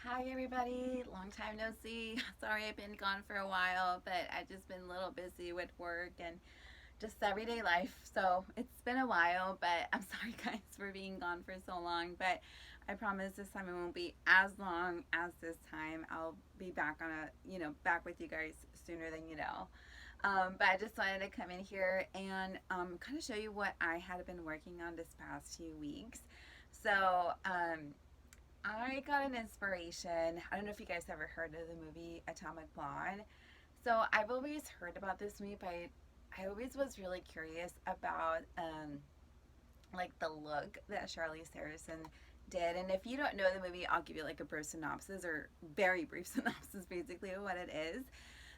Hi everybody, long time no see. Sorry I've been gone for a while, but I've just been a little busy with work and just everyday life. So it's been a while, but I'm sorry guys for being gone for so long. But I promise this time it won't be as long as this time. I'll be back on back with you guys sooner than you know. But I just wanted to come in here and kind of show you what I had been working on this past few weeks. So, I got an inspiration. I don't know if you guys ever heard of the movie Atomic Blonde. So I've always heard about this movie, but I always was really curious about like the look that Charlize Theron did. And if you don't know the movie, I'll give you like a brief synopsis or very brief synopsis, basically of what it is.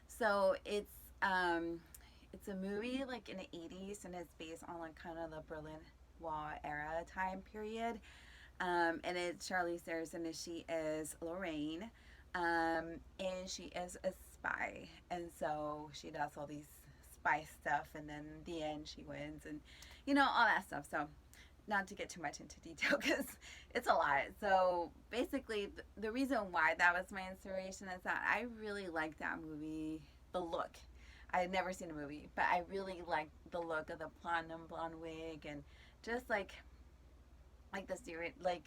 So it's a movie like in the 80s, and it's based on like kind of the Berlin Wall era time period. And it's Charlize Theron, and she is Lorraine, and she is a spy, and so she does all these spy stuff, and then in the end she wins, and all that stuff. So, not to get too much into detail because it's a lot. So basically, the reason why that was my inspiration is that I really like that movie, the look. I had never seen a movie, but I really liked the look of the platinum blonde wig and just like the series, like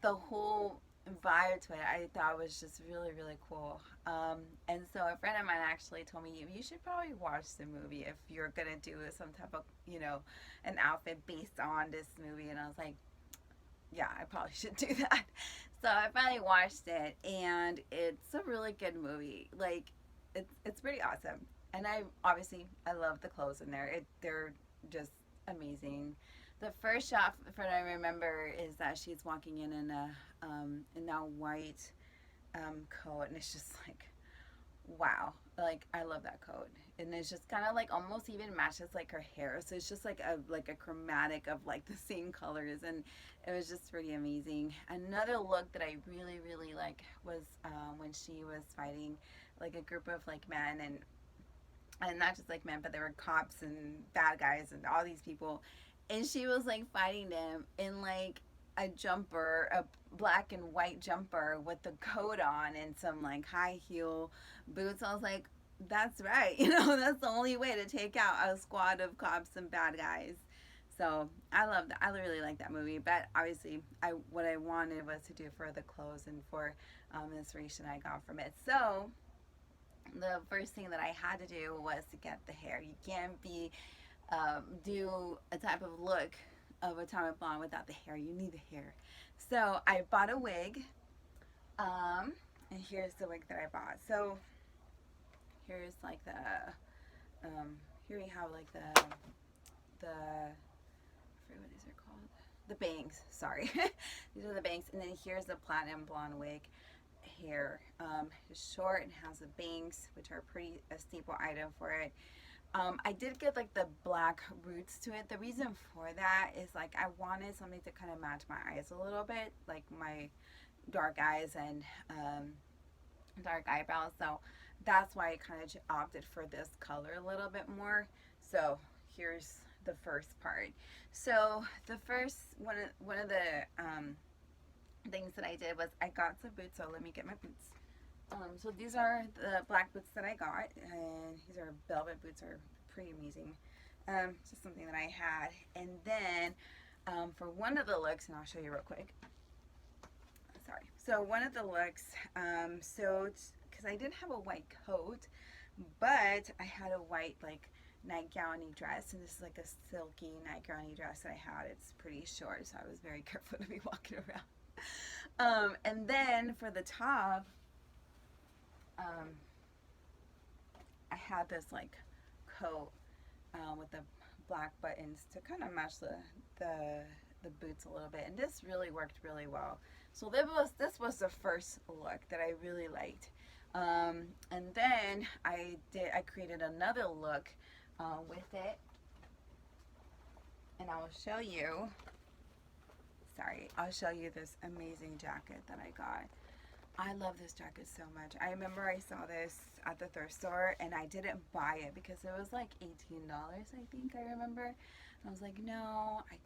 the whole vibe to it, I thought was just really, really cool. And so a friend of mine actually told me you should probably watch the movie if you're gonna do some type of, an outfit based on this movie. And I was like, yeah, I probably should do that. So I finally watched it, and it's a really good movie. Like, it's pretty awesome. And I love the clothes in there. They're just amazing. The first shot that I remember is that she's walking in that white coat, and it's just like, wow, like I love that coat, and it's just kind of like almost even matches like her hair, so it's just like a chromatic of like the same colors, and it was just pretty amazing. Another look that I really really like was when she was fighting like a group of like men, and not just like men, but there were cops and bad guys and all these people, and she was like fighting them in like a jumper, a black and white jumper with the coat on and some like high heel boots. I was like, that's right, that's the only way to take out a squad of cops and bad guys. So I love that. I really like that movie. But obviously, I what I wanted was to do for the clothes and for inspiration I got from it. So the first thing that I had to do was to get the hair. You can't be do a type of look of Atomic Blonde without the hair. You need the hair. So I bought a wig, and here's the wig that I bought. So here's like here we have like the I forget what these are called. The bangs. Sorry, these are the bangs, and then here's the platinum blonde wig. Hair is short and has the bangs, which are pretty a staple item for it. I did get like the black roots to it. The reason for that is like I wanted something to kind of match my eyes a little bit, like my dark eyes and dark eyebrows. So that's why I kind of opted for this color a little bit more. So here's the first part. So the first one of the things that I did was I got some boots. So let me get my boots. So these are the black boots that I got, and these are velvet boots, are pretty amazing. Just something that I had, and then for one of the looks, and I'll show you real quick. Sorry. So one of the looks, so because I didn't have a white coat, but I had a white like nightgowny dress, and this is like a silky nightgowny dress that I had. It's pretty short, so I was very careful to be walking around. And then for the top, um, I had this like coat with the black buttons to kind of match the the boots a little bit, and this really worked really well. So this was the first look that I really liked, and then I created another look with it, and I'll show you this amazing jacket that I got. I love this jacket so much. I remember I saw this at the thrift store, and I didn't buy it because it was like $18, I think I remember. And I was like, no, I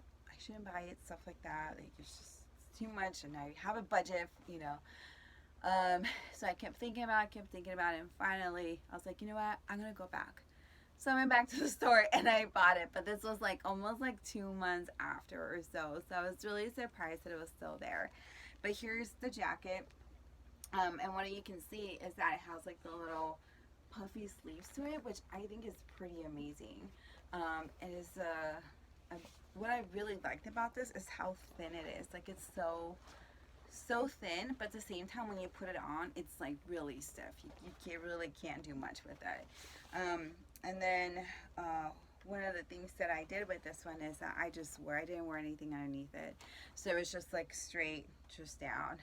shouldn't buy it, stuff like that. Like it's too much, and I have a budget, So I kept thinking about it, and finally I was like, you know what, I'm gonna go back. So I went back to the store and I bought it, but this was like almost like 2 months after or so. So I was really surprised that it was still there. But here's the jacket. And what you can see is that it has like the little puffy sleeves to it, which I think is pretty amazing. It is what I really liked about this is how thin it is. Like it's so thin, but at the same time when you put it on, it's like really stiff. You can't really can't do much with it. And then one of the things that I did with this one is that I didn't wear anything underneath it, so it was just like straight, just down.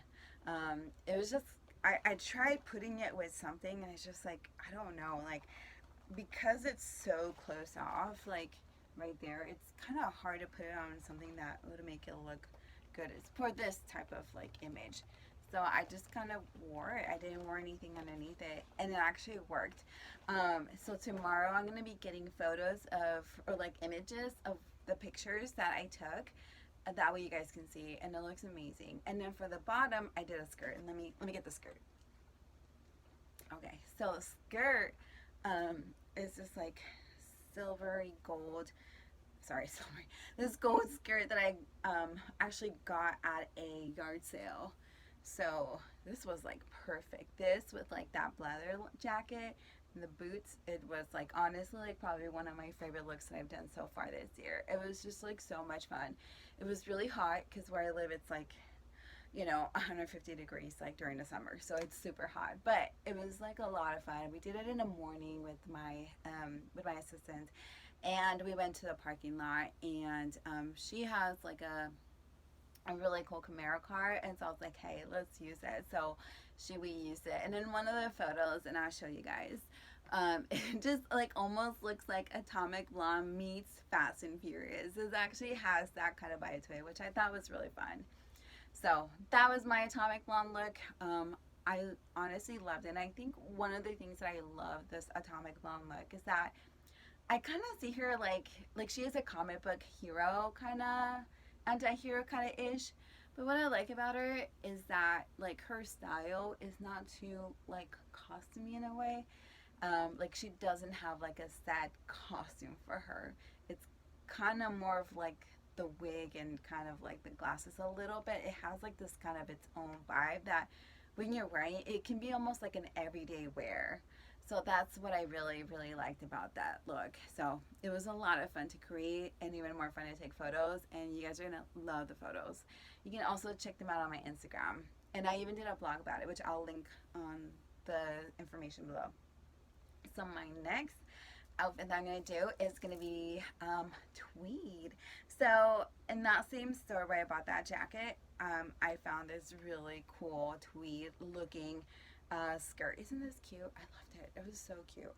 It was just I tried putting it with something, and it's just like I don't know, like because it's so close off, like right there, it's kind of hard to put it on something that would make it look good. It's for this type of like image. So I just kind of wore it. I didn't wear anything underneath it, and it actually worked. So tomorrow I'm gonna be getting photos of or like images of the pictures that I took. That way you guys can see, and it looks amazing. And then for the bottom, I did a skirt. And let me get the skirt. Okay, so the skirt is just like silvery gold. Sorry, silvery. This gold skirt that I actually got at a yard sale. So this was like perfect. This with like that leather jacket and the boots, it was like honestly like probably one of my favorite looks that I've done so far this year. It was just like so much fun. It was really hot because where I live it's like 150 degrees like during the summer, so it's super hot, but it was like a lot of fun. We did it in the morning with my assistant, and we went to the parking lot, and she has like a really cool Camaro car, and so I was like, hey, let's use it. So we used it, and in one of the photos, and I'll show you guys, it just like almost looks like Atomic Blonde meets Fast and Furious. It actually has that kind of vibe to it, which I thought was really fun. So that was my Atomic Blonde look. I honestly loved it, and I think one of the things that I love this Atomic Blonde look is that I kind of see her like she is a comic book hero kind of, anti-hero kind of ish. But what I like about her is that like her style is not too like costumey in a way. Like she doesn't have like a set costume for her. It's kind of more of like the wig and kind of like the glasses a little bit. It has like this kind of its own vibe that when you're wearing it, it can be almost like an everyday wear. So that's what I really, really liked about that look. So it was a lot of fun to create and even more fun to take photos. And you guys are going to love the photos. You can also check them out on my Instagram. And I even did a blog about it, which I'll link on the information below. So my next outfit that I'm going to do is going to be tweed. So in that same store where I bought that jacket, I found this really cool tweed looking skirt. Isn't this cute? I loved it. It was so cute.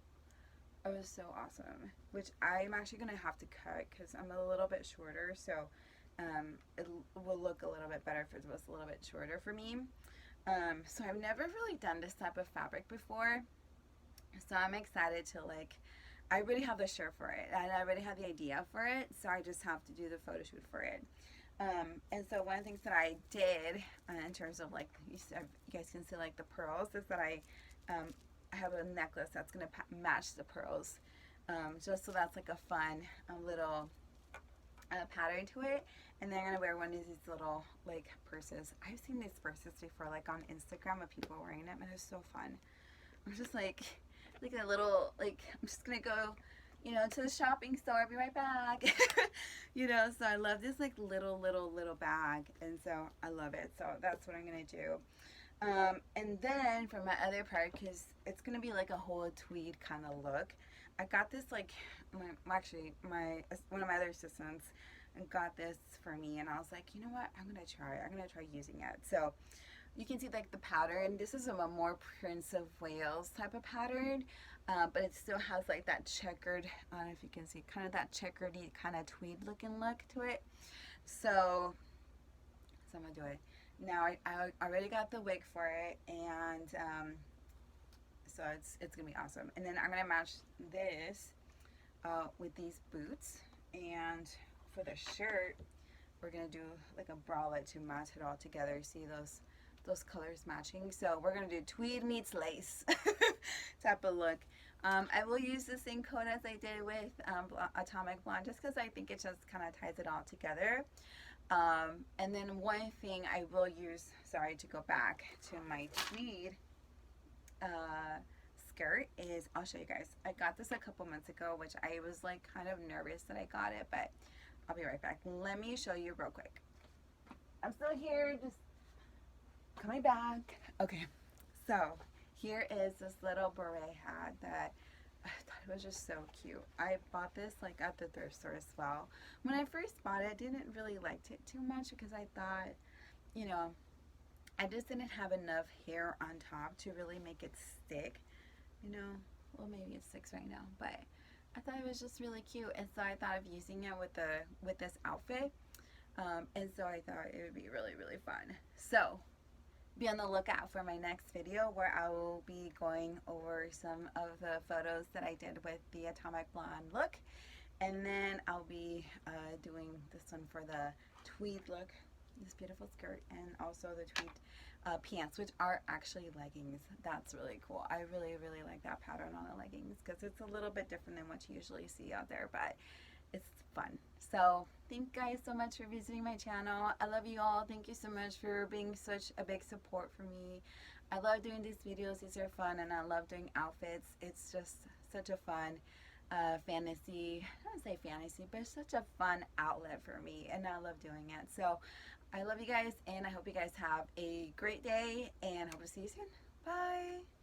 It was so awesome. Which I'm actually going to have to cut because I'm a little bit shorter. So it will look a little bit better if it was a little bit shorter for me. So I've never really done this type of fabric before. So I'm excited to like, I already have the shirt for it and I already have the idea for it. So I just have to do the photo shoot for it. And so one of the things that I did in terms of like, you guys can see like the pearls, is that I have a necklace that's going to match the pearls. Just so that's like a fun little pattern to it. And then I'm going to wear one of these little like purses. I've seen these purses before like on Instagram of people wearing them, and it's so fun. I'm just like a little, like, I'm just going to go, to the shopping store, I'll be right back. So I love this like little bag, and so I love it. So that's what I'm going to do. And then for my other part, because it's going to be like a whole tweed kind of look, I got this like, one of my other assistants got this for me, and I was like, you know what, I'm going to try using it. So you can see like the pattern. This is a more Prince of Wales type of pattern, but it still has like that checkered, I don't know if you can see, kind of that checkered-y kind of tweed looking look to it. So I'm going to do it. Now I already got the wig for it, and so it's going to be awesome. And then I'm going to match this with these boots, and for the shirt, we're going to do like a bralette to match it all together. See those those colors matching. So we're going to do tweed meets lace type of look. I will use the same coat as I did with Atomic Blonde just because I think it just kind of ties it all together. And then one thing I will use, sorry to go back to my tweed skirt, is I'll show you guys. I got this a couple months ago, which I was like kind of nervous that I got it, but I'll be right back. Let me show you real quick. I'm still here, just coming back. Okay, so here is this little beret hat that I thought it was just so cute. I bought this like at the thrift store as well. When I first bought it, I didn't really like it too much because I thought, you know, I just didn't have enough hair on top to really make it stick. You know, well, maybe it sticks right now, but I thought it was just really cute, and so I thought of using it with this outfit. And so I thought it would be really, really fun. So be on the lookout for my next video where I will be going over some of the photos that I did with the Atomic Blonde look. And then I'll be doing this one for the tweed look, this beautiful skirt, and also the tweed pants, which are actually leggings. That's really cool. I really, really like that pattern on the leggings because it's a little bit different than what you usually see out there, but it's fun. So thank you guys so much for visiting my channel. I love you all. Thank you so much for being such a big support for me. I love doing these videos. These are fun, and I love doing outfits. It's just such a fun fantasy, I don't say fantasy, but it's such a fun outlet for me, and I love doing it. So I love you guys, and I hope you guys have a great day, and hope to see you soon. Bye.